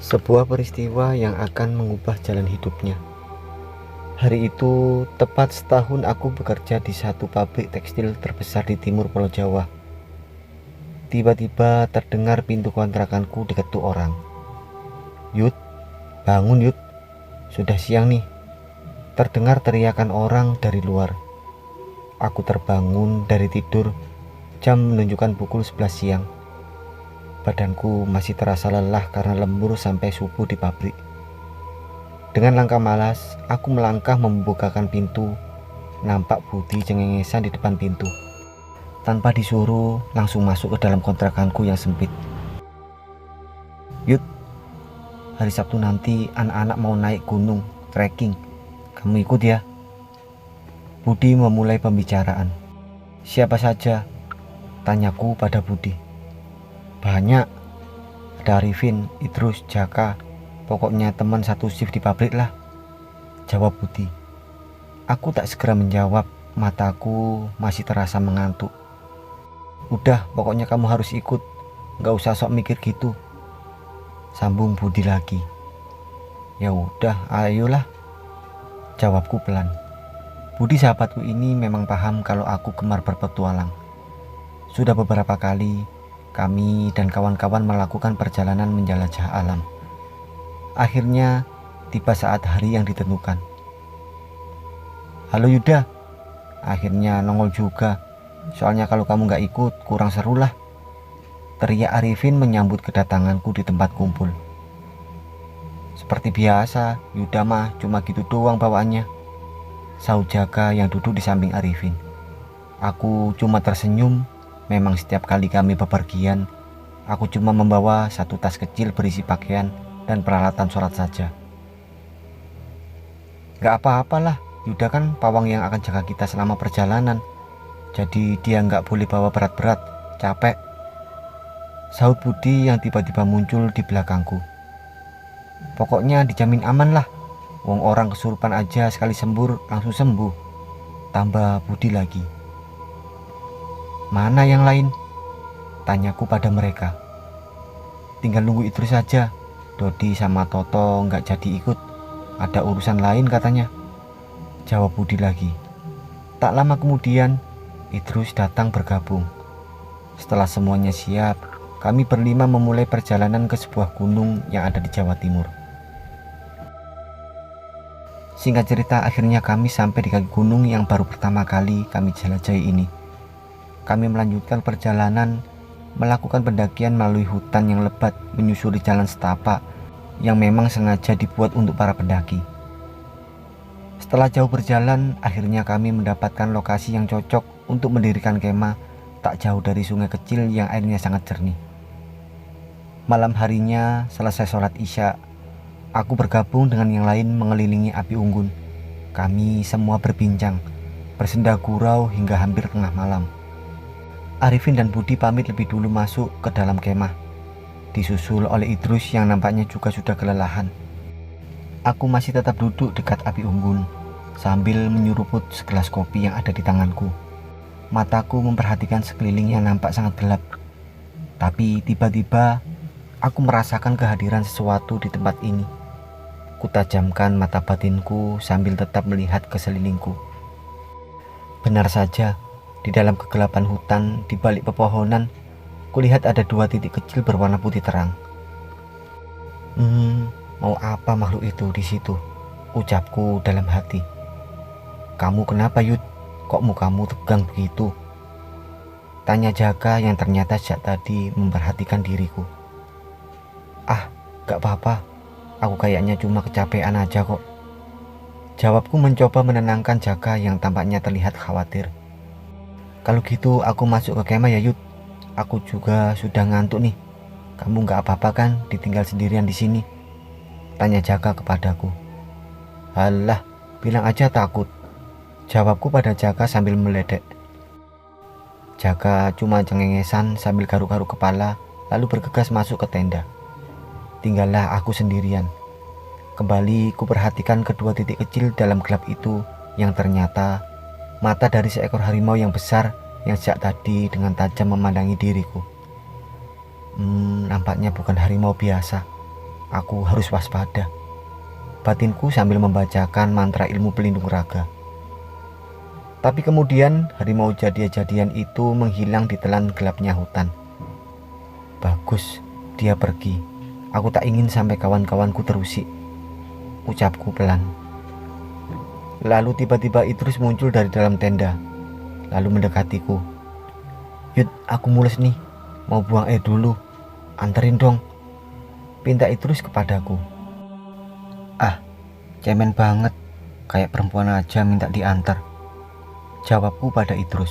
Sebuah peristiwa yang akan mengubah jalan hidupnya. Hari itu tepat setahun aku bekerja di satu pabrik tekstil terbesar di timur Pulau Jawa. Tiba-tiba terdengar pintu kontrakanku diketuk orang. "Yud, bangun Yud, sudah siang nih." Terdengar teriakan orang dari luar. Aku terbangun dari tidur, jam menunjukkan pukul 11 siang. Badanku masih terasa lelah karena lembur sampai subuh di pabrik. Dengan langkah malas, aku melangkah membukakan pintu. Nampak Budi cengengesan di depan pintu. Tanpa disuruh, langsung masuk ke dalam kontrakanku yang sempit. "Yud, hari Sabtu nanti anak-anak mau naik gunung, trekking. Kamu ikut ya?" Budi memulai pembicaraan. "Siapa saja?" tanyaku pada Budi. "Banyak. Ada Arifin, Idrus, Jaka. Pokoknya teman satu shift di pabrik lah," jawab Budi. Aku tak segera menjawab, mataku masih terasa mengantuk. "Udah, pokoknya kamu harus ikut. Gak usah sok mikir gitu," sambung Budi lagi. "Ya udah, ayolah," jawabku pelan. Budi sahabatku ini memang paham kalau aku gemar berpetualang. Sudah beberapa kali kami dan kawan-kawan melakukan perjalanan menjelajah alam. Akhirnya tiba saat hari yang ditentukan. "Halo Yuda," akhirnya nongol juga. "Soalnya kalau kamu gak ikut kurang seru lah," teriak Arifin menyambut kedatanganku di tempat kumpul. "Seperti biasa, Yuda mah cuma gitu doang bawaannya," sahut Jaka yang duduk di samping Arifin. Aku cuma tersenyum. Memang setiap kali kami bepergian, aku cuma membawa satu tas kecil berisi pakaian dan peralatan sholat saja. "Gak apa-apalah, Yuda kan pawang yang akan jaga kita selama perjalanan. Jadi dia gak boleh bawa berat-berat, capek," sahut Budi yang tiba-tiba muncul di belakangku. "Pokoknya dijamin aman lah. Wong orang kesurupan aja sekali sembur langsung sembuh," tambah Budi lagi. "Mana yang lain?" tanyaku pada mereka. "Tinggal nunggu Idrus saja. Dodi sama Toto nggak jadi ikut. Ada urusan lain katanya," jawab Budi lagi. Tak lama kemudian, Idrus datang bergabung. Setelah semuanya siap, kami berlima memulai perjalanan ke sebuah gunung yang ada di Jawa Timur. Singkat cerita, akhirnya kami sampai di kaki gunung yang baru pertama kali kami jelajahi ini. Kami melanjutkan perjalanan, melakukan pendakian melalui hutan yang lebat menyusuri jalan setapak yang memang sengaja dibuat untuk para pendaki. Setelah jauh berjalan, akhirnya kami mendapatkan lokasi yang cocok untuk mendirikan kemah tak jauh dari sungai kecil yang airnya sangat jernih. Malam harinya, selesai sholat Isya, aku bergabung dengan yang lain mengelilingi api unggun. Kami semua berbincang, bersenda gurau hingga hampir tengah malam. Arifin dan Budi pamit lebih dulu masuk ke dalam kemah, disusul oleh Idrus yang nampaknya juga sudah kelelahan. Aku masih tetap duduk dekat api unggun sambil menyuruput segelas kopi yang ada di tanganku. Mataku memperhatikan sekeliling yang nampak sangat gelap. Tapi tiba-tiba aku merasakan kehadiran sesuatu di tempat ini. Kutajamkan mata batinku sambil tetap melihat ke sekelilingku. Benar saja, di dalam kegelapan hutan, di balik pepohonan, kulihat ada dua titik kecil berwarna putih terang. Mau apa makhluk itu di situ?" ucapku dalam hati. "Kamu kenapa Yud? Kok mukamu tegang begitu?" tanya Jaka yang ternyata sejak tadi memperhatikan diriku. "Ah, gak apa-apa. Aku kayaknya cuma kecapean aja kok," jawabku mencoba menenangkan Jaka yang tampaknya terlihat khawatir. "Kalau gitu aku masuk ke kemah ya Yud. Aku juga sudah ngantuk nih. Kamu gak apa-apa kan ditinggal sendirian di sini?" tanya Jaka kepadaku. "Halah, bilang aja takut," jawabku pada Jaka sambil meledek. Jaka cuma cengengesan sambil garuk-garuk kepala lalu bergegas masuk ke tenda. Tinggallah aku sendirian. Kembali ku perhatikan kedua titik kecil dalam gelap itu yang ternyata mata dari seekor harimau yang besar yang sejak tadi dengan tajam memandangi diriku. Nampaknya bukan harimau biasa. Aku harus waspada, batinku sambil membacakan mantra ilmu pelindung raga. Tapi kemudian harimau jadi-jadian itu menghilang di telan gelapnya hutan. Bagus, dia pergi. Aku tak ingin sampai kawan-kawanku terusik, ucapku pelan. Lalu tiba-tiba Idrus muncul dari dalam tenda, lalu mendekatiku. Yud, aku mules nih, mau buang air dulu, anterin dong, pinta Idrus kepadaku. Ah, cemen banget, kayak perempuan aja minta diantar, jawabku pada Idrus.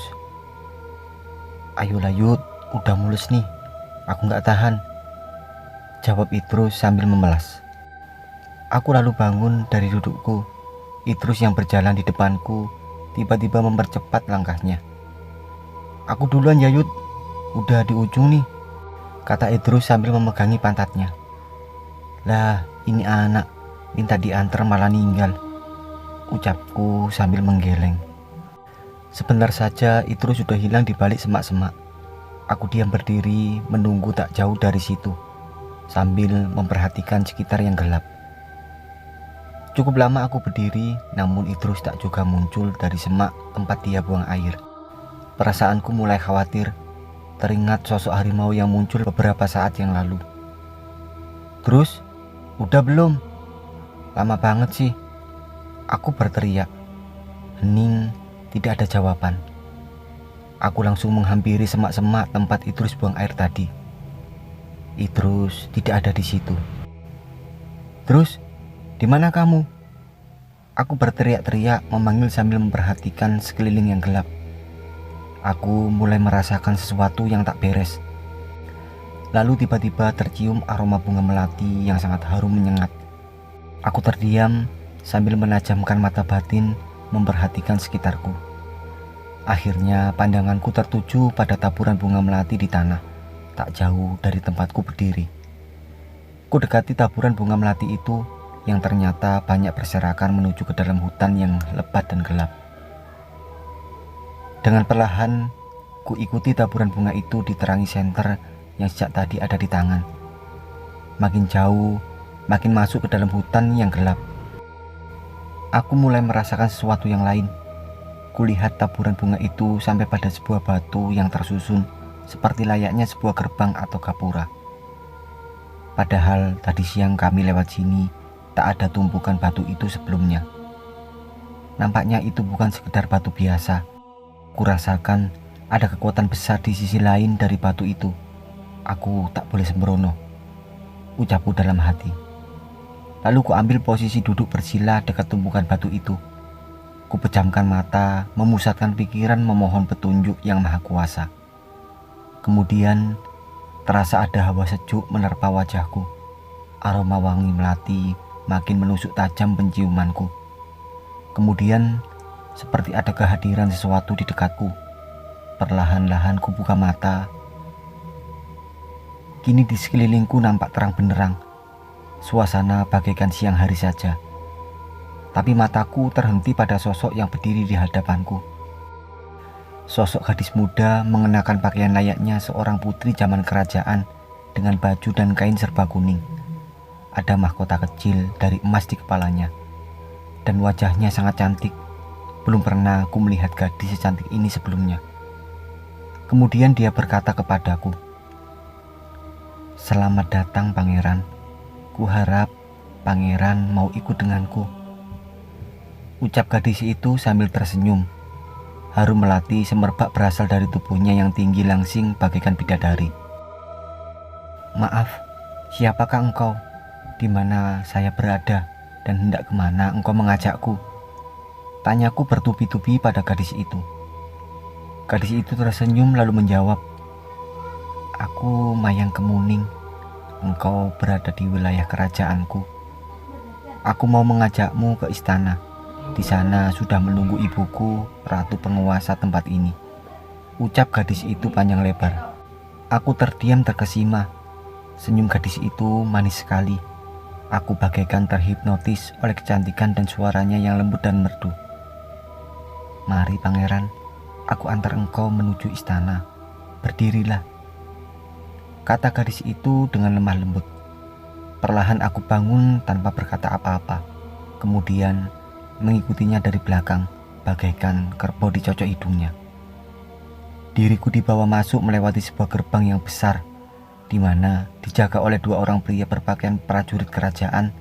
Ayolah Yud, udah mules nih, aku gak tahan, jawab Idrus sambil memelas. Aku lalu bangun dari dudukku. Idrus yang berjalan di depanku tiba-tiba mempercepat langkahnya. Aku duluan ya Yud, udah di ujung nih, kata Idrus sambil memegangi pantatnya. Lah, ini anak, minta diantar malah ninggal, ucapku sambil menggeleng. Sebentar saja Idrus sudah hilang di balik semak-semak. Aku diam berdiri menunggu tak jauh dari situ, sambil memperhatikan sekitar yang gelap. Cukup lama aku berdiri, namun Idrus tak juga muncul dari semak tempat dia buang air. Perasaanku mulai khawatir, teringat sosok harimau yang muncul beberapa saat yang lalu. Terus, udah belum? Lama banget sih, aku berteriak. Hening, tidak ada jawaban. Aku langsung menghampiri semak-semak tempat Idrus buang air tadi. Idrus tidak ada di situ. Terus, di mana kamu? Aku berteriak-teriak memanggil sambil memperhatikan sekeliling yang gelap. Aku mulai merasakan sesuatu yang tak beres. Lalu tiba-tiba tercium aroma bunga melati yang sangat harum menyengat. Aku terdiam sambil menajamkan mata batin memperhatikan sekitarku. Akhirnya pandanganku tertuju pada taburan bunga melati di tanah, tak jauh dari tempatku berdiri. Ku dekati taburan bunga melati itu yang ternyata banyak berserakan menuju ke dalam hutan yang lebat dan gelap. Dengan perlahan, ku ikuti taburan bunga itu diterangi senter yang sejak tadi ada di tangan. Makin jauh, makin masuk ke dalam hutan yang gelap. Aku mulai merasakan sesuatu yang lain. Kulihat taburan bunga itu sampai pada sebuah batu yang tersusun seperti layaknya sebuah gerbang atau gapura. Padahal tadi siang kami lewat sini, tak ada tumpukan batu itu sebelumnya. Nampaknya itu bukan sekedar batu biasa. Kurasakan ada kekuatan besar di sisi lain dari batu itu. Aku tak boleh sembrono, ucapku dalam hati. Lalu ku ambil posisi duduk bersila dekat tumpukan batu itu. Ku pejamkan mata, memusatkan pikiran memohon petunjuk yang maha kuasa. Kemudian terasa ada hawa sejuk menerpa wajahku. Aroma wangi melati makin menusuk tajam penciumanku. Kemudian seperti ada kehadiran sesuatu di dekatku. Perlahan-lahan ku buka mata. Kini di sekelilingku nampak terang benderang. Suasana bagaikan siang hari saja. Tapi mataku terhenti pada sosok yang berdiri di hadapanku. Sosok gadis muda mengenakan pakaian layaknya seorang putri zaman kerajaan dengan baju dan kain serba kuning. Ada mahkota kecil dari emas di kepalanya, dan wajahnya sangat cantik. Belum pernah aku melihat gadis secantik ini sebelumnya. Kemudian dia berkata kepadaku, "Selamat datang pangeran. Kuharap pangeran mau ikut denganku." Ucap gadis itu sambil tersenyum. Harum melati semerbak berasal dari tubuhnya yang tinggi langsing bagaikan bidadari. "Maaf, siapakah engkau? Di mana saya berada dan hendak kemana engkau mengajakku?" Tanyaku bertubi-tubi pada gadis itu. Gadis itu tersenyum lalu menjawab, "Aku Mayang Kemuning. Engkau berada di wilayah kerajaanku. Aku mau mengajakmu ke istana. Di sana sudah menunggu ibuku, ratu penguasa tempat ini." Ucap gadis itu panjang lebar. Aku terdiam terkesima. Senyum gadis itu manis sekali. Aku bagaikan terhipnotis oleh kecantikan dan suaranya yang lembut dan merdu. "Mari pangeran, aku antar engkau menuju istana. Berdirilah," kata gadis itu dengan lemah lembut. Perlahan aku bangun tanpa berkata apa-apa, kemudian mengikutinya dari belakang bagaikan kerbau dicocok hidungnya. Diriku dibawa masuk melewati sebuah gerbang yang besar, di mana dijaga oleh dua orang pria berpakaian prajurit kerajaan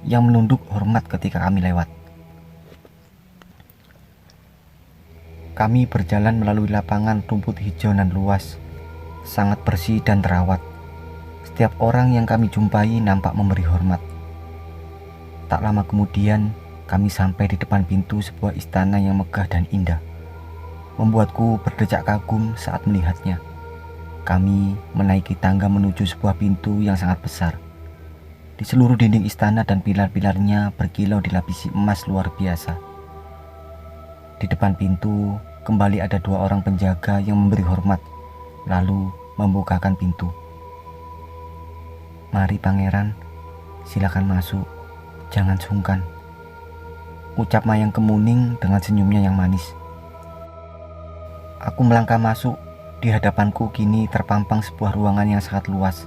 yang menunduk hormat ketika kami lewat. Kami berjalan melalui lapangan rumput hijau dan luas, sangat bersih dan terawat. Setiap orang yang kami jumpai nampak memberi hormat. Tak lama kemudian, kami sampai di depan pintu sebuah istana yang megah dan indah. Membuatku berdecak kagum saat melihatnya. Kami menaiki tangga menuju sebuah pintu yang sangat besar. Di seluruh dinding istana dan pilar-pilarnya berkilau dilapisi emas luar biasa. Di depan pintu kembali ada dua orang penjaga yang memberi hormat, lalu membukakan pintu. "Mari pangeran, silakan masuk, jangan sungkan," ucap Mayang Kemuning dengan senyumnya yang manis. Aku melangkah masuk. Di hadapanku kini terpampang sebuah ruangan yang sangat luas.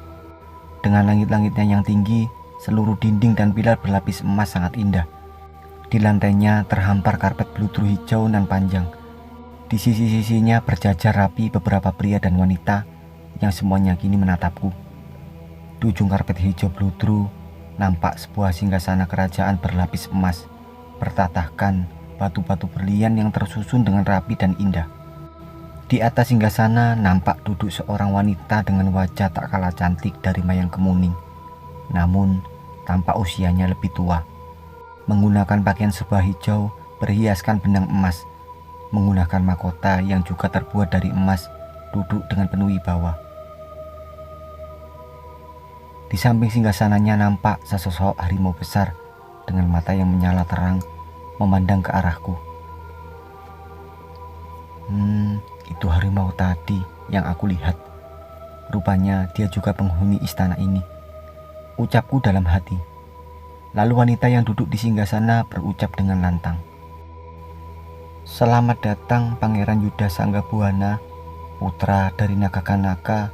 Dengan langit-langitnya yang tinggi, seluruh dinding dan pilar berlapis emas sangat indah. Di lantainya terhampar karpet beludru hijau nan panjang. Di sisi-sisinya berjajar rapi beberapa pria dan wanita yang semuanya kini menatapku. Di ujung karpet hijau beludru nampak sebuah singgasana kerajaan berlapis emas, bertatahkan batu-batu berlian yang tersusun dengan rapi dan indah. Di atas singgasana nampak duduk seorang wanita dengan wajah tak kalah cantik dari Mayang Kemuning, namun tampak usianya lebih tua. Menggunakan pakaian serba hijau berhiaskan benang emas, menggunakan mahkota yang juga terbuat dari emas, duduk dengan penuh wibawa. Di samping singgasananya nampak sesosok harimau besar dengan mata yang menyala terang memandang ke arahku. Itu harimau tadi yang aku lihat. Rupanya dia juga penghuni istana ini, ucapku dalam hati. Lalu wanita yang duduk di singgasana berucap dengan lantang, "Selamat datang Pangeran Yuda Sanggabuana, putra dari Naga Kanaka,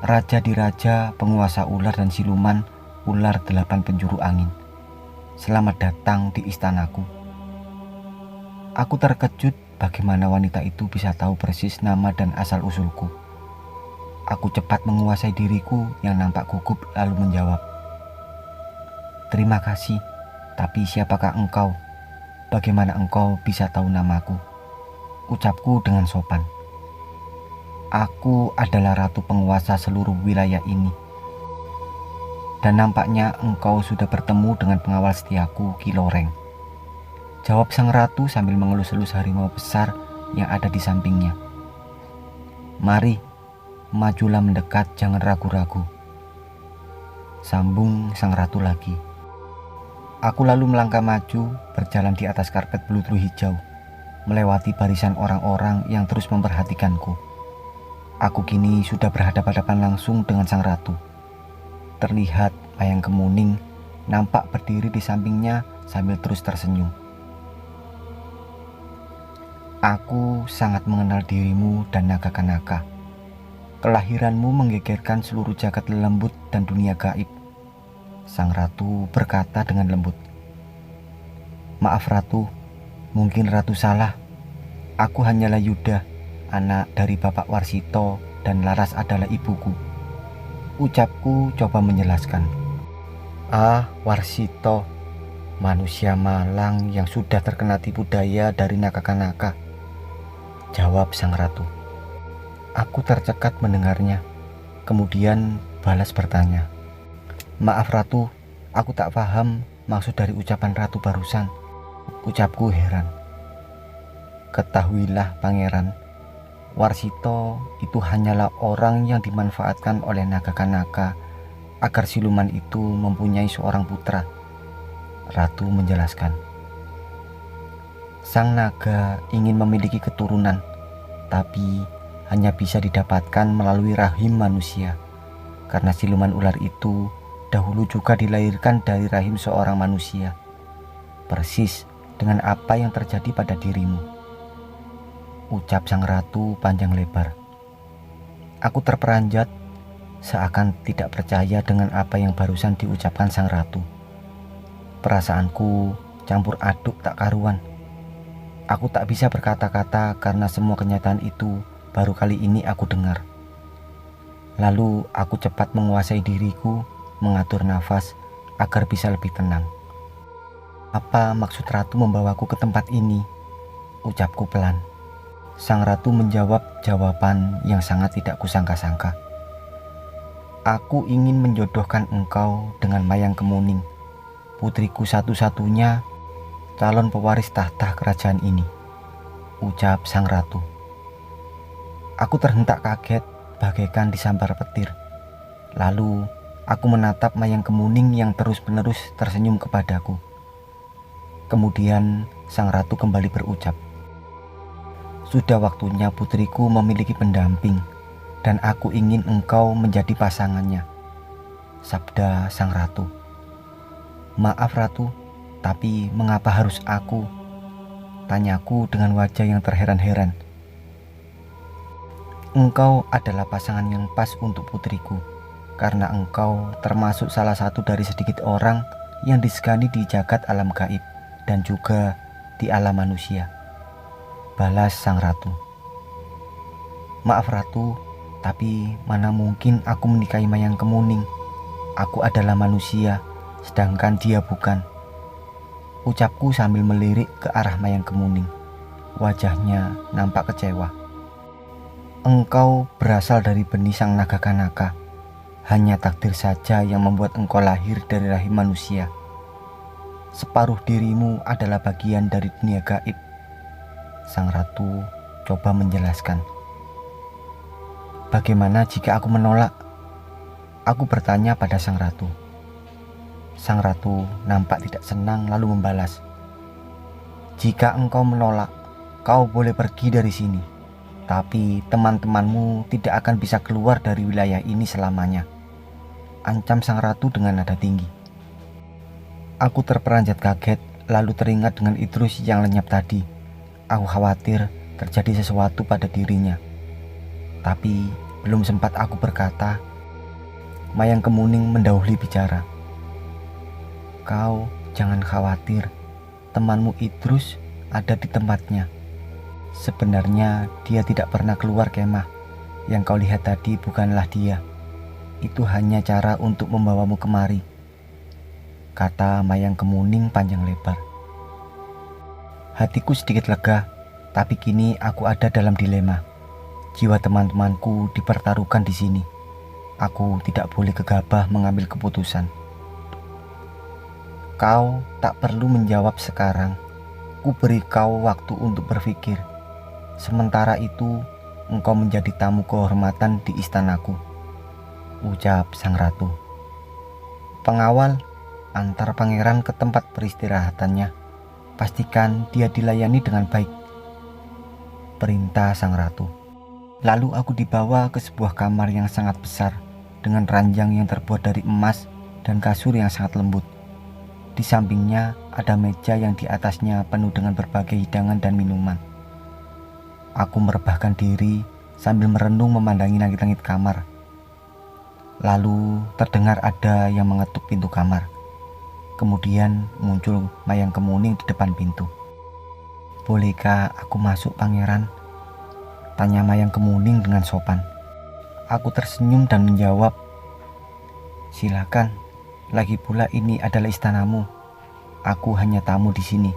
raja di raja, penguasa ular dan siluman, ular 8 penjuru angin. Selamat datang di istanaku." Aku terkejut bagaimana wanita itu bisa tahu persis nama dan asal-usulku. Aku cepat menguasai diriku yang nampak gugup lalu menjawab, "Terima kasih, tapi siapakah engkau? Bagaimana engkau bisa tahu namaku?" ucapku dengan sopan. "Aku adalah ratu penguasa seluruh wilayah ini. Dan nampaknya engkau sudah bertemu dengan pengawal setiaku, Ki Loreng," jawab sang ratu sambil mengelus-elus harimau besar yang ada di sampingnya. "Mari, majulah mendekat, jangan ragu-ragu," sambung sang ratu lagi. Aku lalu melangkah maju, berjalan di atas karpet beludru hijau, melewati barisan orang-orang yang terus memperhatikanku. Aku kini sudah berhadapan-hadapan langsung dengan sang ratu. Terlihat Mayang Kemuning nampak berdiri di sampingnya sambil terus tersenyum. "Aku sangat mengenal dirimu dan Naga Kanaka. Kelahiranmu menggegerkan seluruh jagat lembut dan dunia gaib," sang ratu berkata dengan lembut. "Maaf ratu, mungkin ratu salah. Aku hanyalah Yuda, anak dari Bapak Warsito, dan Laras adalah ibuku," ucapku coba menjelaskan. "Ah, Warsito, manusia malang yang sudah terkena tipu daya dari Naga Kanaka," jawab sang ratu. Aku tercekat mendengarnya, kemudian balas bertanya, "Maaf ratu, aku tak paham maksud dari ucapan ratu barusan," ucapku heran. "Ketahuilah pangeran, Warsito itu hanyalah orang yang dimanfaatkan oleh Naga Kanaka agar siluman itu mempunyai seorang putra," ratu menjelaskan. "Sang naga ingin memiliki keturunan, tapi hanya bisa didapatkan melalui rahim manusia, karena siluman ular itu dahulu juga dilahirkan dari rahim seorang manusia, persis dengan apa yang terjadi pada dirimu," ucap sang ratu panjang lebar. Aku terperanjat. seakan tidak percaya dengan apa yang barusan diucapkan sang ratu. Perasaanku campur aduk tak karuan. Aku tak bisa berkata-kata karena semua kenyataan itu baru kali ini aku dengar. Lalu aku cepat menguasai diriku, mengatur nafas agar bisa lebih tenang. "Apa maksud ratu membawaku ke tempat ini?" ucapku pelan. Sang ratu menjawab jawaban yang sangat tidak kusangka-sangka. "Aku ingin menjodohkan engkau dengan Mayang Kemuning, putriku satu-satunya, calon pewaris tahta kerajaan ini," ucap sang ratu. Aku terhentak kaget bagaikan disambar petir. Lalu aku menatap Mayang Kemuning yang terus-menerus tersenyum kepadaku. Kemudian sang ratu kembali berucap, "Sudah waktunya putriku memiliki pendamping, dan aku ingin engkau menjadi pasangannya," sabda sang ratu. "Maaf ratu, tapi mengapa harus aku?" tanyaku dengan wajah yang terheran-heran. "Engkau adalah pasangan yang pas untuk putriku, karena engkau termasuk salah satu dari sedikit orang yang disegani di jagat alam gaib dan juga di alam manusia," balas sang ratu. "Maaf ratu, tapi mana mungkin aku menikahi Mayang Kemuning. Aku adalah manusia, sedangkan dia bukan," ucapku sambil melirik ke arah Mayang Kemuning. Wajahnya nampak kecewa. "Engkau berasal dari benih sang naga kanaka. Hanya takdir saja yang membuat engkau lahir dari rahim manusia. Separuh dirimu adalah bagian dari dunia gaib," sang ratu coba menjelaskan. "Bagaimana jika aku menolak?" aku bertanya pada sang ratu. Sang ratu nampak tidak senang lalu membalas, "Jika engkau menolak, kau boleh pergi dari sini. Tapi teman-temanmu tidak akan bisa keluar dari wilayah ini selamanya," ancam sang ratu dengan nada tinggi. Aku terperanjat kaget, lalu teringat dengan Idrus yang lenyap tadi. Aku khawatir terjadi sesuatu pada dirinya. Tapi belum sempat aku berkata, Mayang Kemuning mendahului bicara. "Kau jangan khawatir, temanmu Idrus ada di tempatnya. Sebenarnya dia tidak pernah keluar kemah. Yang kau lihat tadi bukanlah dia. Itu hanya cara untuk membawamu kemari," kata Mayang Kemuning panjang lebar. Hatiku sedikit lega, tapi kini aku ada dalam dilema. Jiwa teman-temanku dipertaruhkan di sini. Aku tidak boleh gegabah mengambil keputusan. "Kau tak perlu menjawab sekarang. Ku beri kau waktu untuk berpikir. Sementara itu, engkau menjadi tamu kehormatan di istanaku," ucap sang ratu. "Pengawal, antar pangeran ke tempat peristirahatannya. Pastikan dia dilayani dengan baik," perintah sang ratu. Lalu aku dibawa ke sebuah kamar yang sangat besar dengan ranjang yang terbuat dari emas dan kasur yang sangat lembut. Di sampingnya ada meja yang di atasnya penuh dengan berbagai hidangan dan minuman. Aku merebahkan diri sambil merenung memandangi langit-langit kamar. Lalu terdengar ada yang mengetuk pintu kamar. Kemudian muncul Mayang Kemuning di depan pintu. "Bolehkah aku masuk, pangeran?" tanya Mayang Kemuning dengan sopan. Aku tersenyum dan menjawab, "Silakan. Lagi pula ini adalah istanamu. Aku hanya tamu di sini,"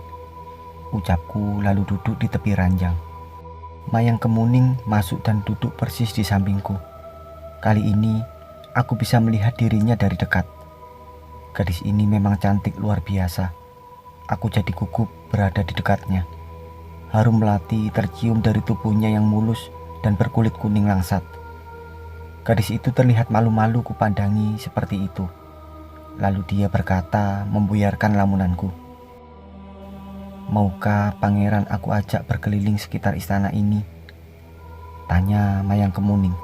ucapku lalu duduk di tepi ranjang. Mayang Kemuning masuk dan duduk persis di sampingku. Kali ini aku bisa melihat dirinya dari dekat. Gadis ini memang cantik luar biasa. Aku jadi gugup berada di dekatnya. Harum melati tercium dari tubuhnya yang mulus dan berkulit kuning langsat. Gadis itu terlihat malu-malu kupandangi seperti itu. Lalu dia berkata membuyarkan lamunanku, "Maukah pangeran aku ajak berkeliling sekitar istana ini?" tanya Mayang Kemuning.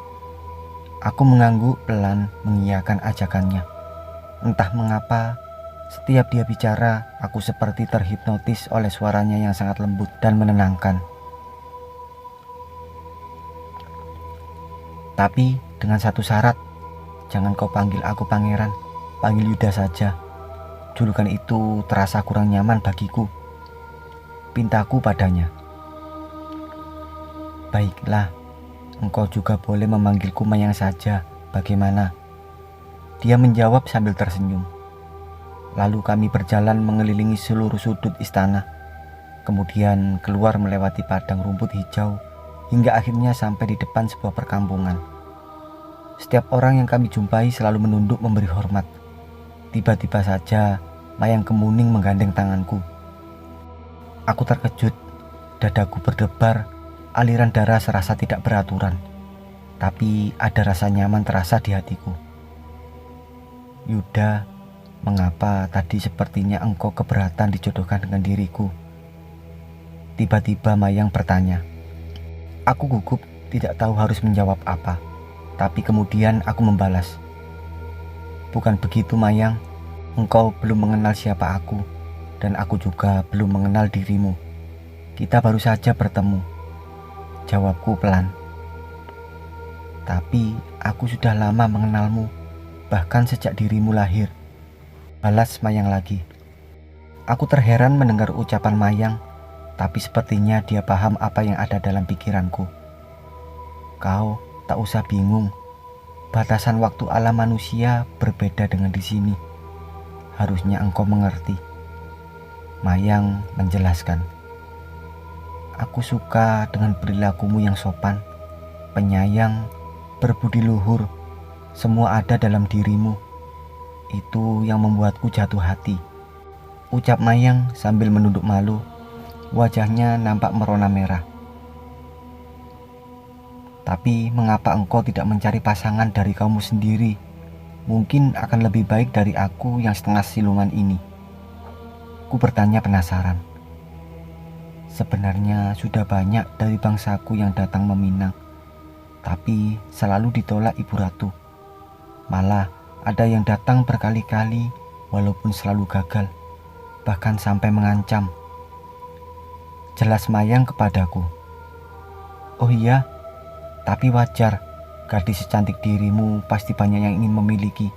Aku mengangguk pelan mengiyakan ajakannya. Entah mengapa, setiap dia bicara, aku seperti terhipnotis oleh suaranya yang sangat lembut dan menenangkan. Tapi dengan satu syarat, Jangan kau panggil aku pangeran, panggil Yuda saja. Julukan itu terasa kurang nyaman bagiku, pintaku padanya. Baiklah, engkau juga boleh memanggilku Mayang saja, bagaimana? Dia menjawab sambil tersenyum. Lalu kami berjalan mengelilingi seluruh sudut istana, kemudian keluar melewati padang rumput hijau, hingga akhirnya sampai di depan sebuah perkampungan. Setiap orang yang kami jumpai selalu menunduk memberi hormat. Tiba-tiba saja Mayang Kemuning menggandeng tanganku. Aku terkejut, dadaku berdebar, aliran darah serasa tidak beraturan. Tapi ada rasa nyaman terasa di hatiku. Yuda, mengapa tadi sepertinya engkau keberatan dijodohkan dengan diriku? Tiba-tiba Mayang bertanya. Aku gugup, tidak tahu harus menjawab apa. Tapi kemudian aku membalas. Bukan begitu Mayang, engkau belum mengenal siapa aku, dan aku juga belum mengenal dirimu. Kita baru saja bertemu, jawabku pelan. Tapi aku sudah lama mengenalmu, bahkan sejak dirimu lahir, balas Mayang lagi. Aku terheran mendengar ucapan Mayang, tapi sepertinya dia paham apa yang ada dalam pikiranku. Kau tak usah bingung, batasan waktu alam manusia berbeda dengan di sini. Harusnya engkau mengerti. Mayang menjelaskan. Aku suka dengan perilakumu yang sopan, penyayang, berbudi luhur. Semua ada dalam dirimu. Itu yang membuatku jatuh hati, ucap Mayang sambil menunduk malu. Wajahnya nampak merona merah. Tapi mengapa engkau tidak mencari pasangan dari kaummu sendiri? Mungkin akan lebih baik dari aku yang setengah siluman ini. Ku bertanya penasaran. Sebenarnya sudah banyak dari bangsaku yang datang meminang, tapi selalu ditolak Ibu Ratu. Malah ada yang datang berkali-kali walaupun selalu gagal, bahkan sampai mengancam. Jelas Mayang kepadaku. Oh iya, tapi wajar, gadis secantik dirimu pasti banyak yang ingin memiliki.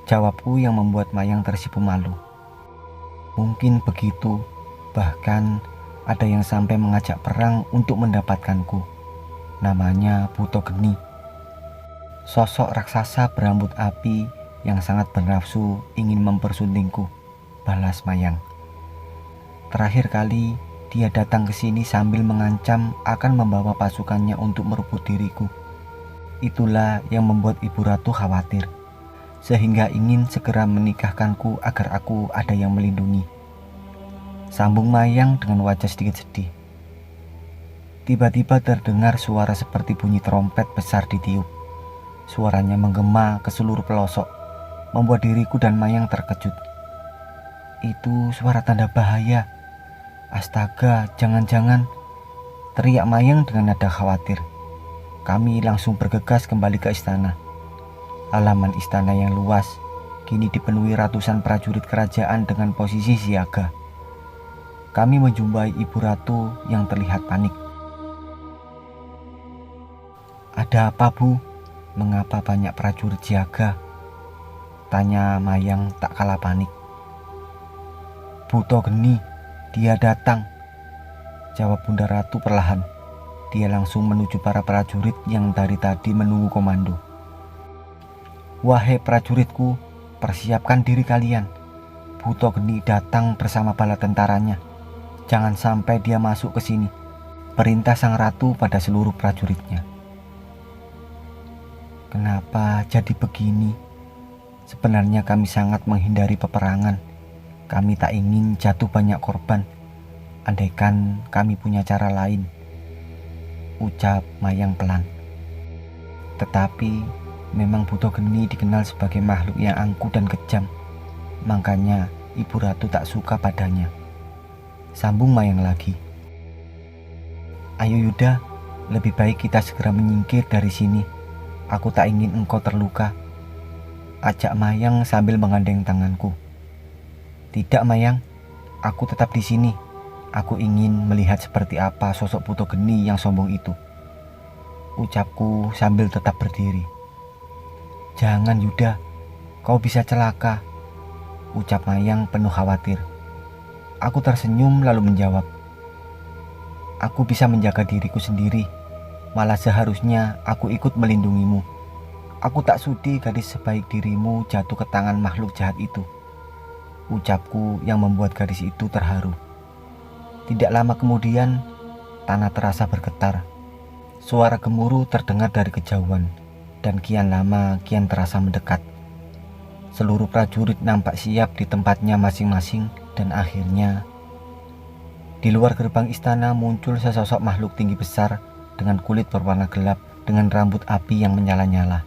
Jawabku yang membuat Mayang tersipu malu. Mungkin begitu, bahkan ada yang sampai mengajak perang untuk mendapatkanku. Namanya Buto Geni. Sosok raksasa berambut api yang sangat bernafsu ingin mempersuntingku, balas Mayang. Terakhir kali dia datang ke sini sambil mengancam akan membawa pasukannya untuk merebut diriku. Itulah yang membuat Ibu Ratu khawatir, sehingga ingin segera menikahkanku agar aku ada yang melindungi. Sambung Mayang dengan wajah sedikit sedih. Tiba-tiba terdengar suara seperti bunyi trompet besar ditiup. Suaranya menggema ke seluruh pelosok, membuat diriku dan Mayang terkejut. Itu suara tanda bahaya. Astaga, jangan-jangan, teriak Mayang dengan nada khawatir. Kami langsung bergegas kembali ke istana. Halaman istana yang luas kini dipenuhi ratusan prajurit kerajaan dengan posisi siaga. Kami menjumpai Ibu Ratu yang terlihat panik. Ada apa, Bu? Mengapa banyak prajurit siaga? Tanya Mayang tak kalah panik. Buto Geni, dia datang, jawab Bunda Ratu perlahan. Dia langsung menuju para prajurit yang dari tadi menunggu komando. Wahai prajuritku, persiapkan diri kalian. Buto Geni datang bersama bala tentaranya. Jangan sampai dia masuk ke sini, perintah sang ratu pada seluruh prajuritnya. Kenapa jadi begini? Sebenarnya kami sangat menghindari peperangan. Kami tak ingin jatuh banyak korban. Andaikan kami punya cara lain, ucap Mayang pelan. Tetapi memang Buto Geni dikenal sebagai makhluk yang angkuh dan kejam. Makanya Ibu Ratu tak suka padanya. Sambung Mayang lagi. Ayo Yuda, lebih baik kita segera menyingkir dari sini. Aku tak ingin engkau terluka, ajak Mayang sambil menggandeng tanganku. Tidak Mayang, aku tetap di sini. Aku ingin melihat seperti apa sosok Buto Geni yang sombong itu, ucapku sambil tetap berdiri. "Jangan Yuda, kau bisa celaka," ucap Mayang penuh khawatir. Aku tersenyum lalu menjawab, "Aku bisa menjaga diriku sendiri. Malah seharusnya aku ikut melindungimu. Aku tak sudi gadis sebaik dirimu jatuh ke tangan makhluk jahat itu." Ucapku yang membuat gadis itu terharu. Tidak lama kemudian, tanah terasa bergetar. Suara gemuruh terdengar dari kejauhan, dan kian lama kian terasa mendekat. Seluruh prajurit nampak siap di tempatnya masing-masing, dan akhirnya di luar gerbang istana muncul sesosok makhluk tinggi besar dengan kulit berwarna gelap dengan rambut api yang menyala-nyala.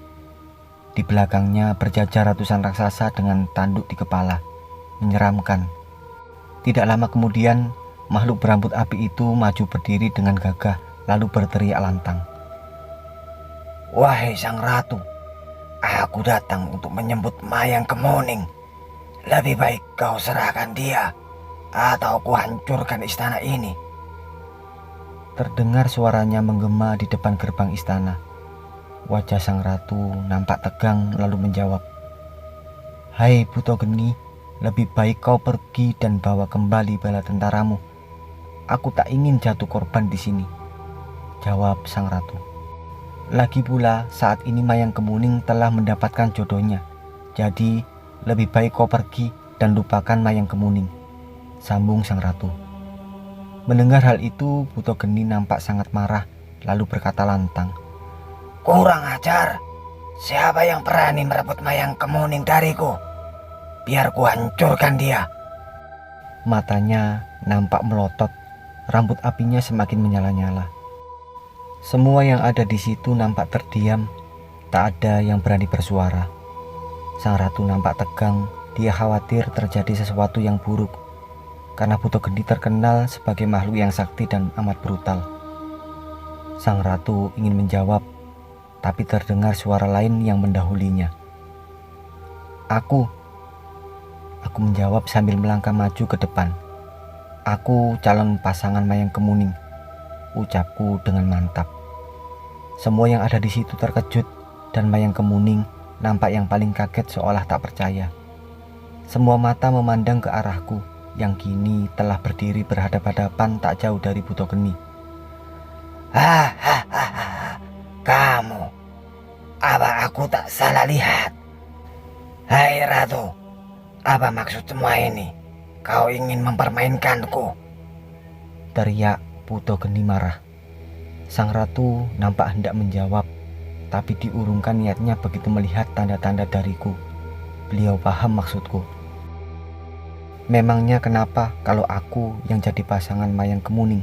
Di belakangnya berjajar ratusan raksasa dengan tanduk di kepala, menyeramkan. Tidak lama kemudian, makhluk berambut api itu maju berdiri dengan gagah lalu berteriak lantang, "Wahai sang ratu, aku datang untuk menyambut Mayang Kemuning. Lebih baik kau serahkan dia, atau kuhancurkan istana ini." Terdengar suaranya menggema di depan gerbang istana. Wajah sang ratu nampak tegang lalu menjawab, "Hai Buto Geni, lebih baik kau pergi dan bawa kembali bala tentaramu. Aku tak ingin jatuh korban di sini," jawab sang ratu. "Lagi pula saat ini Mayang Kemuning telah mendapatkan jodohnya. Jadi lebih baik kau pergi dan lupakan Mayang Kemuning," sambung sang ratu. Mendengar hal itu, Buto Geni nampak sangat marah lalu berkata lantang, "Kurang ajar. Siapa yang berani merebut Mayang Kemuning dariku? Biar kuhancurkan dia." Matanya nampak melotot, rambut apinya semakin menyala-nyala. Semua yang ada di situ nampak terdiam, tak ada yang berani bersuara. Sang ratu nampak tegang, dia khawatir terjadi sesuatu yang buruk, karena Buto Geni terkenal sebagai makhluk yang sakti dan amat brutal. Sang ratu ingin menjawab, tapi terdengar suara lain yang mendahulinya. Aku menjawab sambil melangkah maju ke depan. "Aku calon pasangan Mayang Kemuning," ucapku dengan mantap. Semua yang ada di situ terkejut, dan Mayang Kemuning nampak yang paling kaget seolah tak percaya. Semua mata memandang ke arahku yang kini telah berdiri berhadapan-hadapan tak jauh dari Buto Geni. Hahaha, kamu, apa aku tak salah lihat? Hai ratu, apa maksud semua ini? Kau ingin mempermainkanku?" Teriak Buto Geni marah. Sang ratu nampak hendak menjawab, tapi diurungkan niatnya begitu melihat tanda-tanda dariku. Beliau paham maksudku. "Memangnya kenapa kalau aku yang jadi pasangan Mayang Kemuning?"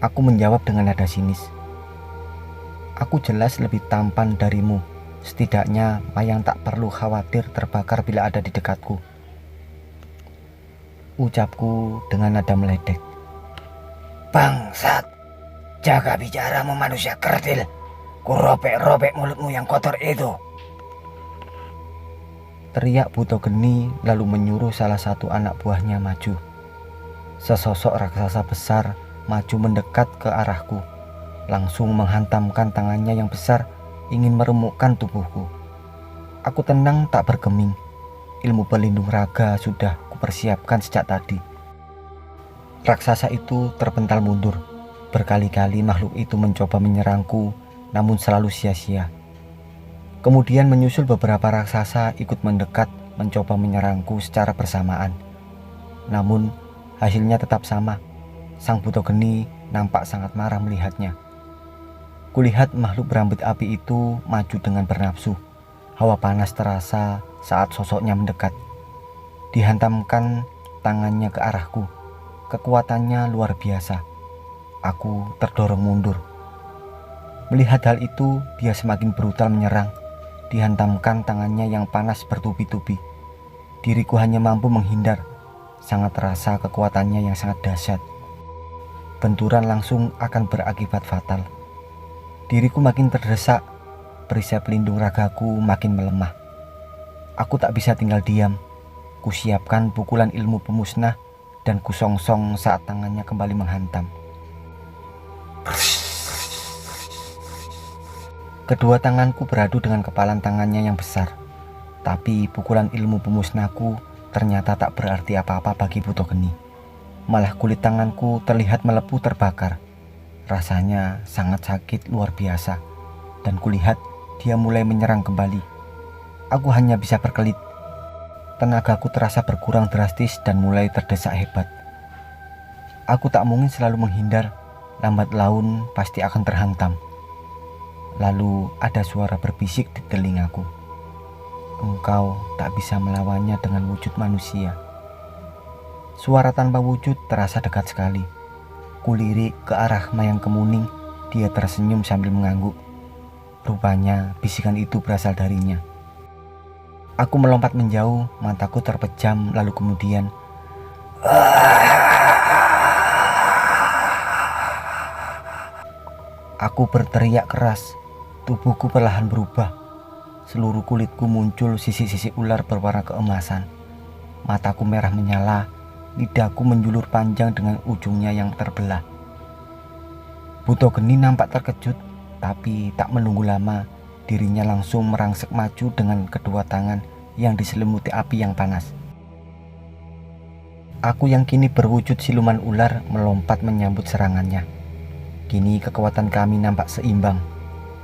Aku menjawab dengan nada sinis. "Aku jelas lebih tampan darimu. Setidaknya Mayang tak perlu khawatir terbakar bila ada di dekatku," ucapku dengan nada meledek. "Bangsat, jaga bicaramu manusia kerdil. Ku robek-robek mulutmu yang kotor itu." Teriak Buto Geni lalu menyuruh salah satu anak buahnya maju. Sesosok raksasa besar maju mendekat ke arahku, langsung menghantamkan tangannya yang besar ingin meremukkan tubuhku. Aku tenang tak bergeming. Ilmu pelindung raga sudah kupersiapkan sejak tadi. Raksasa itu terpental mundur. Berkali-kali makhluk itu mencoba menyerangku, namun selalu sia-sia. Kemudian menyusul beberapa raksasa ikut mendekat mencoba menyerangku secara bersamaan. Namun hasilnya tetap sama. Sang Buto Geni nampak sangat marah melihatnya. Kulihat makhluk berambut api itu maju dengan bernafsu. Hawa panas terasa saat sosoknya mendekat. Dihantamkan tangannya ke arahku. Kekuatannya luar biasa. Aku terdorong mundur. Melihat hal itu, dia semakin brutal menyerang. Dihantamkan tangannya yang panas bertubi-tubi. Diriku hanya mampu menghindar. Sangat terasa kekuatannya yang sangat dahsyat. Benturan langsung akan berakibat fatal. Diriku makin terdesak. Perisai pelindung ragaku makin melemah. Aku tak bisa tinggal diam. Kusiapkan pukulan ilmu pemusnah dan kusongsong saat tangannya kembali menghantam. Kedua tanganku beradu dengan kepalan tangannya yang besar. Tapi pukulan ilmu pemusnahku ternyata tak berarti apa-apa bagi Buto Geni. Malah kulit tanganku terlihat melepuh terbakar. Rasanya sangat sakit luar biasa. Dan kulihat dia mulai menyerang kembali. Aku hanya bisa berkelit. Tenagaku terasa berkurang drastis dan mulai terdesak hebat. Aku tak mungkin selalu menghindar. Lambat laun pasti akan terhantam. Lalu ada suara berbisik di telingaku. Engkau tak bisa melawannya dengan wujud manusia. Suara tanpa wujud terasa dekat sekali. Kulirik ke arah Mayang Kemuning. Dia tersenyum sambil mengangguk. Rupanya bisikan itu berasal darinya. Aku melompat menjauh, mataku terpejam, lalu kemudian aku berteriak keras. Tubuhku perlahan berubah. Seluruh kulitku muncul sisik-sisik ular berwarna keemasan. Mataku merah menyala, lidahku menjulur panjang dengan ujungnya yang terbelah. Buto Geni nampak terkejut, tapi tak menunggu lama, dirinya langsung merangsek maju dengan kedua tangan yang diselimuti api yang panas. Aku yang kini berwujud siluman ular melompat menyambut serangannya. Kini kekuatan kami nampak seimbang.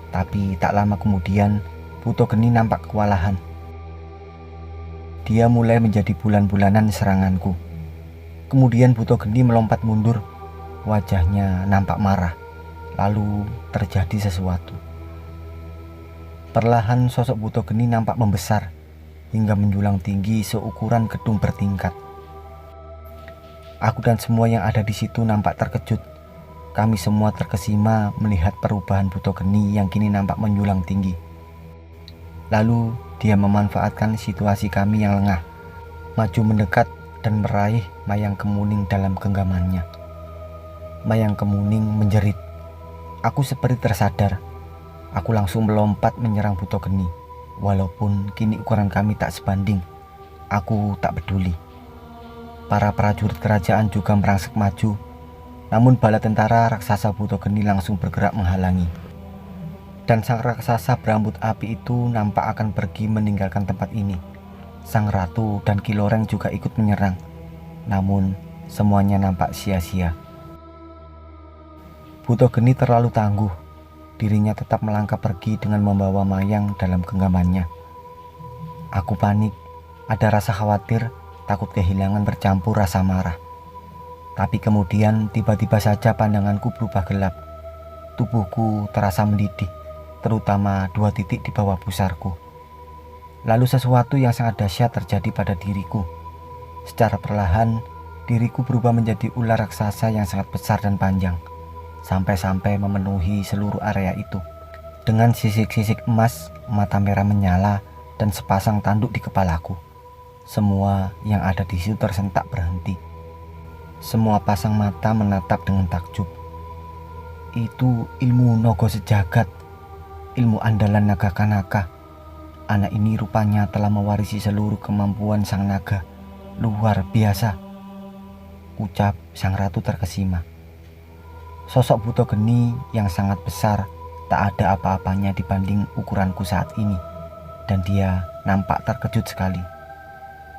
Tapi tak lama kemudian Buto Geni nampak kewalahan. Dia mulai menjadi bulan-bulanan seranganku. Kemudian Buto Geni melompat mundur. Wajahnya nampak marah. Lalu terjadi sesuatu. Perlahan sosok Buto Geni nampak membesar hingga menjulang tinggi seukuran gedung bertingkat. Aku dan semua yang ada di situ nampak terkejut. Kami semua terkesima melihat perubahan Buto Geni yang kini nampak menjulang tinggi. Lalu dia memanfaatkan situasi kami yang lengah, maju mendekat dan meraih Mayang Kemuning dalam genggamannya. Mayang Kemuning menjerit. Aku seperti tersadar. Aku langsung melompat menyerang Buto Geni. Walaupun kini ukuran kami tak sebanding, aku tak peduli. Para prajurit kerajaan juga merangsek maju. Namun bala tentara raksasa Buto Geni langsung bergerak menghalangi. Dan sang raksasa berambut api itu nampak akan pergi meninggalkan tempat ini. Sang ratu dan Ki Loreng juga ikut menyerang. Namun semuanya nampak sia-sia. Buto Geni terlalu tangguh. Dirinya tetap melangkah pergi dengan membawa Mayang dalam genggamannya. Aku panik. Ada rasa khawatir, takut kehilangan bercampur rasa marah. Tapi kemudian tiba-tiba saja pandanganku berubah gelap. Tubuhku terasa mendidih, terutama 2 titik di bawah pusarku. Lalu sesuatu yang sangat dahsyat terjadi pada diriku. Secara perlahan, diriku berubah menjadi ular raksasa yang sangat besar dan panjang, sampai-sampai memenuhi seluruh area itu. Dengan sisik-sisik emas, mata merah menyala, dan sepasang tanduk di kepalaku. Semua yang ada di situ tersentak berhenti. Semua pasang mata menatap dengan takjub. Itu ilmu Naga Sejagat, ilmu andalan naga Kanaka. Anak ini rupanya telah mewarisi seluruh kemampuan sang naga. Luar biasa, ucap sang ratu terkesima. Sosok Buto Geni yang sangat besar tak ada apa-apanya dibanding ukuranku saat ini. Dan dia nampak terkejut sekali.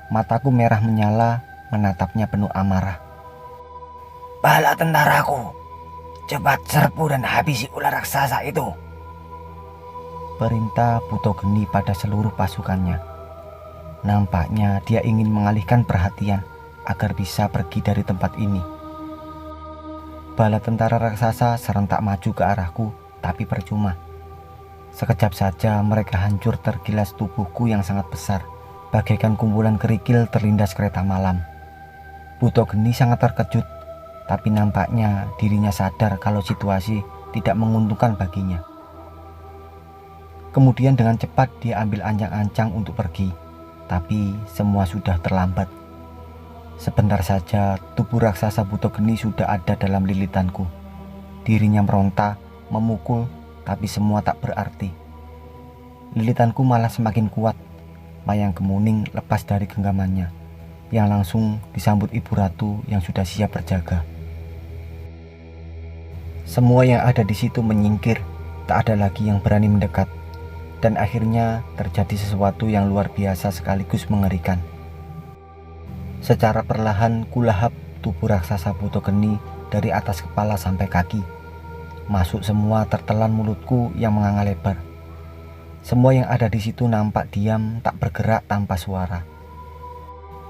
Mataku merah menyala, menatapnya penuh amarah. Bala tentaraku, cepat serbu dan habisi ular raksasa itu, perintah Buto Geni pada seluruh pasukannya. Nampaknya dia ingin mengalihkan perhatian agar bisa pergi dari tempat ini. Bala tentara raksasa serentak maju ke arahku, tapi percuma. Sekejap saja mereka hancur tergilas tubuhku yang sangat besar, bagaikan kumpulan kerikil terlindas kereta malam. Buto Geni sangat terkejut, tapi nampaknya dirinya sadar kalau situasi tidak menguntungkan baginya. Kemudian dengan cepat dia ambil ancang-ancang untuk pergi, tapi semua sudah terlambat. Sebentar saja tubuh raksasa Buto Geni sudah ada dalam lilitanku. Dirinya meronta, memukul, tapi semua tak berarti. Lilitanku malah semakin kuat. Mayang Kemuning lepas dari genggamannya, yang langsung disambut ibu ratu yang sudah siap berjaga. Semua yang ada di situ menyingkir, Tak ada lagi yang berani mendekat, dan akhirnya terjadi sesuatu yang luar biasa sekaligus mengerikan. Secara perlahan kulahap tubuh raksasa Buto Geni dari atas kepala sampai kaki. Masuk semua tertelan mulutku yang menganga lebar. Semua yang ada di situ nampak diam, tak bergerak tanpa suara.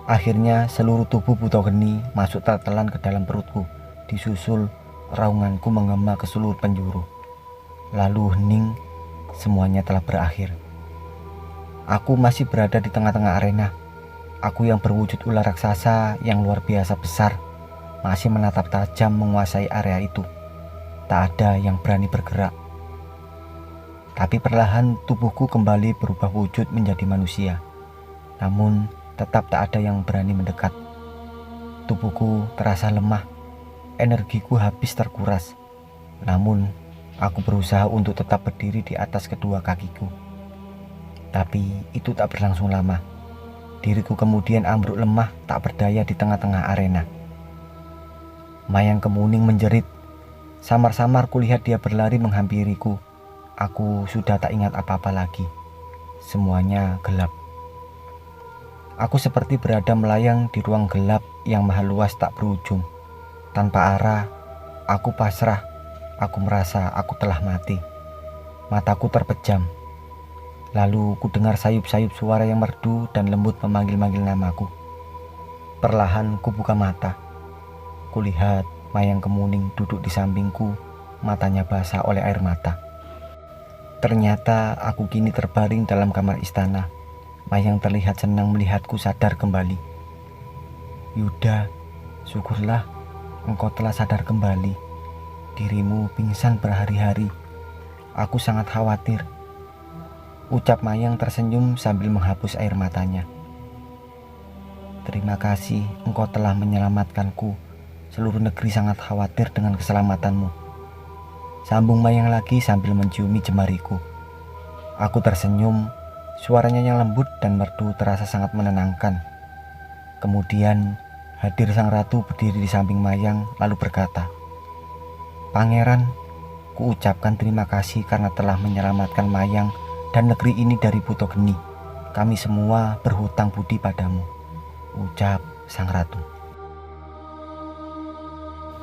Akhirnya seluruh tubuh Buto Geni masuk tertelan ke dalam perutku, disusul raunganku menggema ke seluruh penjuru. Lalu hening, semuanya telah berakhir. Aku masih berada di tengah-tengah arena. Aku yang berwujud ular raksasa yang luar biasa besar masih menatap tajam menguasai area itu. Tak ada yang berani bergerak. Tapi perlahan tubuhku kembali berubah wujud menjadi manusia. Namun tetap tak ada yang berani mendekat. Tubuhku terasa lemah. Energiku habis terkuras. Namun aku berusaha untuk tetap berdiri di atas kedua kakiku. Tapi itu tak berlangsung lama. Diriku kemudian ambruk lemah tak berdaya di tengah-tengah arena. Mayang Kemuning menjerit. Samar-samar kulihat dia berlari menghampiriku. Aku sudah tak ingat apa-apa lagi. Semuanya gelap. Aku seperti berada melayang di ruang gelap yang maha luas tak berujung. Tanpa arah, aku pasrah. Aku merasa aku telah mati. Mataku terpejam. Lalu ku dengar sayup-sayup suara yang merdu dan lembut memanggil-manggil namaku. Perlahan ku buka mata. Kulihat Mayang Kemuning duduk di sampingku, matanya basah oleh air mata. Ternyata aku kini terbaring dalam kamar istana. Mayang terlihat senang melihatku sadar kembali. Yuda, syukurlah engkau telah sadar kembali. Dirimu pingsan berhari-hari. Aku sangat khawatir. Ucap Mayang tersenyum sambil menghapus air matanya. Terima kasih engkau telah menyelamatkanku. Seluruh negeri sangat khawatir dengan keselamatanmu. Sambung Mayang lagi sambil menciumi jemariku. Aku tersenyum. Suaranya yang lembut dan merdu terasa sangat menenangkan. Kemudian hadir sang ratu berdiri di samping Mayang lalu berkata, Pangeran, kuucapkan terima kasih karena telah menyelamatkan Mayang dan negeri ini dari Buto Geni. Kami semua berhutang budi padamu, ucap sang ratu.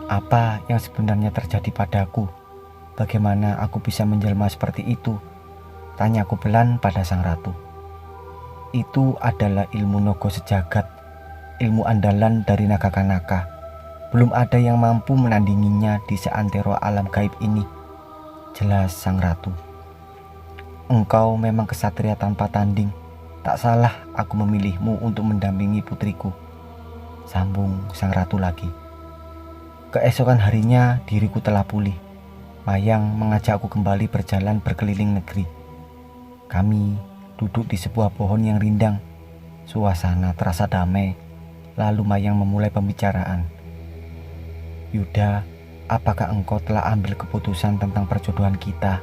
Apa yang sebenarnya terjadi padaku? Bagaimana aku bisa menjelma seperti itu? Tanyaku pelan pada sang ratu. Itu adalah ilmu Nogo Sejagat, ilmu andalan dari naga kanaka. Belum ada yang mampu menandinginya di seantero alam gaib ini, jelas sang ratu. Engkau memang kesatria tanpa tanding. Tak salah aku memilihmu untuk mendampingi putriku, sambung sang ratu lagi. Keesokan harinya diriku telah pulih. Mayang mengajakku kembali berjalan berkeliling negeri. Kami duduk di sebuah pohon yang rindang. Suasana terasa damai. Lalu Mayang memulai pembicaraan. Yuda, apakah engkau telah ambil keputusan tentang perjodohan kita?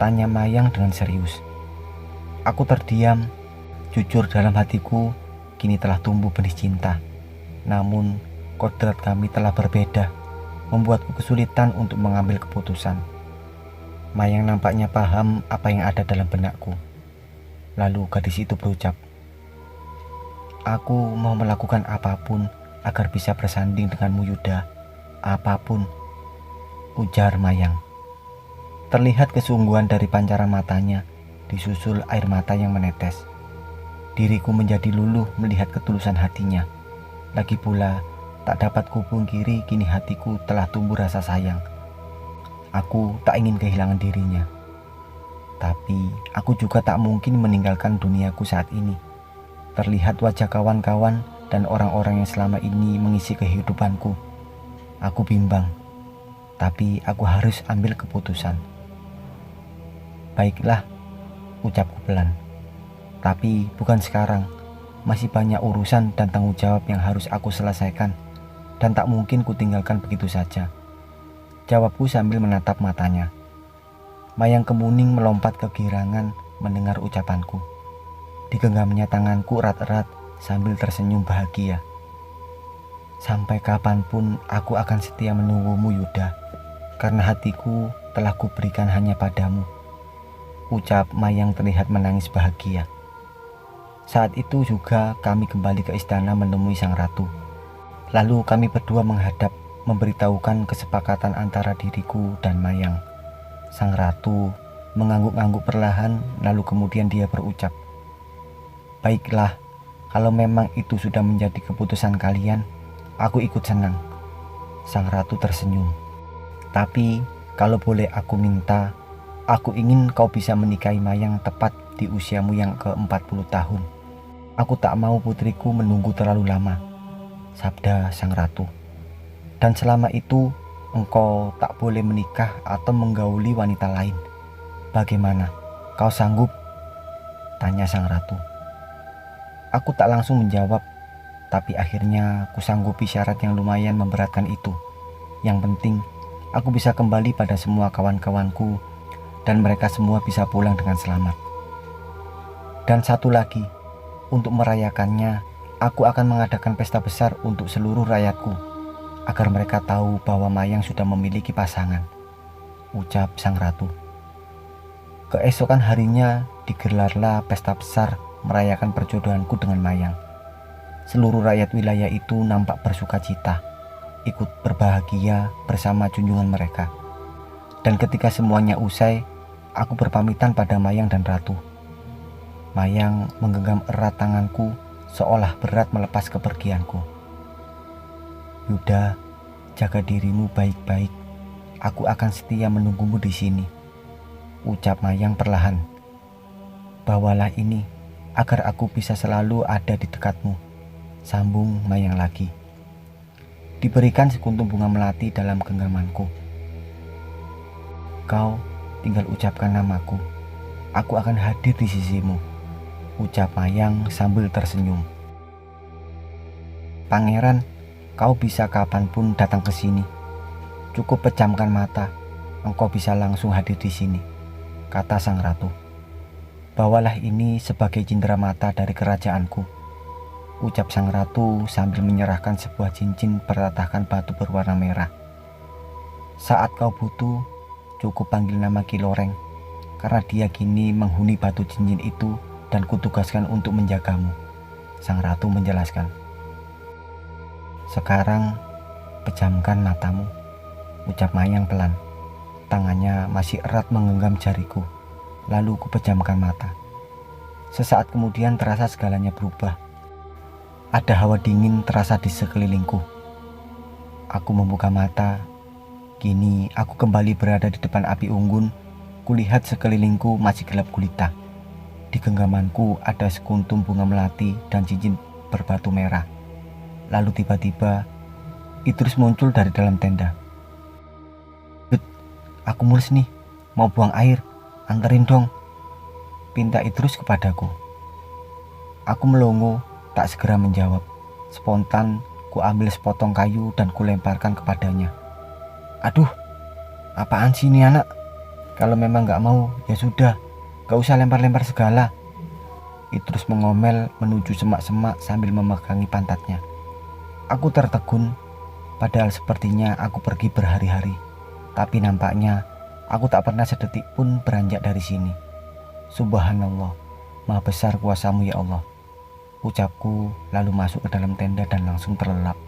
Tanya Mayang dengan serius. Aku terdiam. Jujur dalam hatiku kini telah tumbuh benih cinta. Namun kodrat kami telah berbeda, membuatku kesulitan untuk mengambil keputusan. Mayang nampaknya paham apa yang ada dalam benakku. Lalu gadis itu berucap, Aku mau melakukan apapun agar bisa bersanding denganmu Yuda. Apapun, ujar Mayang. Terlihat kesungguhan dari pancaran matanya, disusul air mata yang menetes. Diriku menjadi luluh melihat ketulusan hatinya. Lagi pula, tak dapat kupungkiri kini hatiku telah tumbuh rasa sayang. Aku tak ingin kehilangan dirinya. Tapi aku juga tak mungkin meninggalkan duniaku saat ini. Terlihat wajah kawan-kawan dan orang-orang yang selama ini mengisi kehidupanku. Aku bimbang, tapi aku harus ambil keputusan. Baiklah, ucapku pelan. Tapi bukan sekarang. Masih banyak urusan dan tanggung jawab yang harus aku selesaikan. Dan tak mungkin kutinggalkan begitu saja. Jawabku sambil menatap matanya. Mayang Kemuning melompat kegirangan mendengar ucapanku. Digenggamnya tanganku erat-erat sambil tersenyum bahagia. Sampai kapanpun aku akan setia menunggumu Yuda. Karena hatiku telah kuberikan hanya padamu, ucap Mayang terlihat menangis bahagia. Saat itu juga kami kembali ke istana menemui sang ratu. Lalu kami berdua menghadap memberitahukan kesepakatan antara diriku dan Mayang. Sang ratu mengangguk-angguk perlahan, lalu kemudian dia berucap, "Baiklah, kalau memang itu sudah menjadi keputusan kalian, aku ikut senang." Sang ratu tersenyum. "Tapi kalau boleh aku minta, aku ingin kau bisa menikahi Mayang tepat di usiamu yang ke-40 tahun. Aku tak mau putriku menunggu terlalu lama," sabda sang ratu. "Dan selama itu, engkau tak boleh menikah atau menggauli wanita lain. Bagaimana? Kau sanggup?" tanya sang ratu. Aku tak langsung menjawab, tapi akhirnya kusanggupi syarat yang lumayan memberatkan itu. Yang penting, aku bisa kembali pada semua kawan-kawanku dan mereka semua bisa pulang dengan selamat. Dan satu lagi, untuk merayakannya, aku akan mengadakan pesta besar untuk seluruh rakyatku, agar mereka tahu bahwa Mayang sudah memiliki pasangan, ucap sang ratu. Keesokan harinya digelarlah pesta besar merayakan perjodohanku dengan Mayang. Seluruh rakyat wilayah itu nampak bersuka cita, ikut berbahagia bersama junjungan mereka. Dan ketika semuanya usai, aku berpamitan pada Mayang dan ratu. Mayang menggenggam erat tanganku seolah berat melepas kepergianku. "Yuda, jaga dirimu baik-baik. Aku akan setia menunggumu di sini," ucap Mayang perlahan. "Bawalah ini agar aku bisa selalu ada di dekatmu," sambung Mayang lagi. Diberikan sekuntum bunga melati dalam genggamanku. "Kau tinggal ucapkan namaku. Aku akan hadir di sisimu," ucap Mayang sambil tersenyum. "Pangeran, kau bisa kapanpun datang ke sini. Cukup pejamkan mata, engkau bisa langsung hadir di sini," kata sang ratu. "Bawalah ini sebagai cindera mata dari kerajaanku," ucap sang ratu sambil menyerahkan sebuah cincin bertatahkan batu berwarna merah. "Saat kau butuh, cukup panggil nama Ki Loreng, karena dia kini menghuni batu cincin itu dan kutugaskan untuk menjagamu," sang ratu menjelaskan. "Sekarang pejamkan matamu," ucap Mayang pelan. Tangannya masih erat menggenggam jariku. Lalu kupejamkan mata. Sesaat kemudian terasa segalanya berubah. Ada hawa dingin terasa di sekelilingku. Aku membuka mata. Kini aku kembali berada di depan api unggun. Kulihat sekelilingku masih gelap gulita. Di genggamanku ada sekuntum bunga melati dan cincin berbatu merah. Lalu tiba-tiba Idris muncul dari dalam tenda. "Yud, aku mules nih, mau buang air. Anterin dong," pinta Idrus kepadaku. Aku melongo, tak segera menjawab. Spontan, ku ambil sepotong kayu dan kulemparkan kepadanya. "Aduh, apaan sih ini anak? Kalau memang gak mau, ya sudah, gak usah lempar-lempar segala." Idrus mengomel menuju semak-semak sambil memegangi pantatnya. Aku tertegun, padahal sepertinya aku pergi berhari-hari. Tapi nampaknya aku tak pernah sedetik pun beranjak dari sini. "Subhanallah, maha besar kuasamu ya Allah," ucapku lalu masuk ke dalam tenda dan langsung terlelap.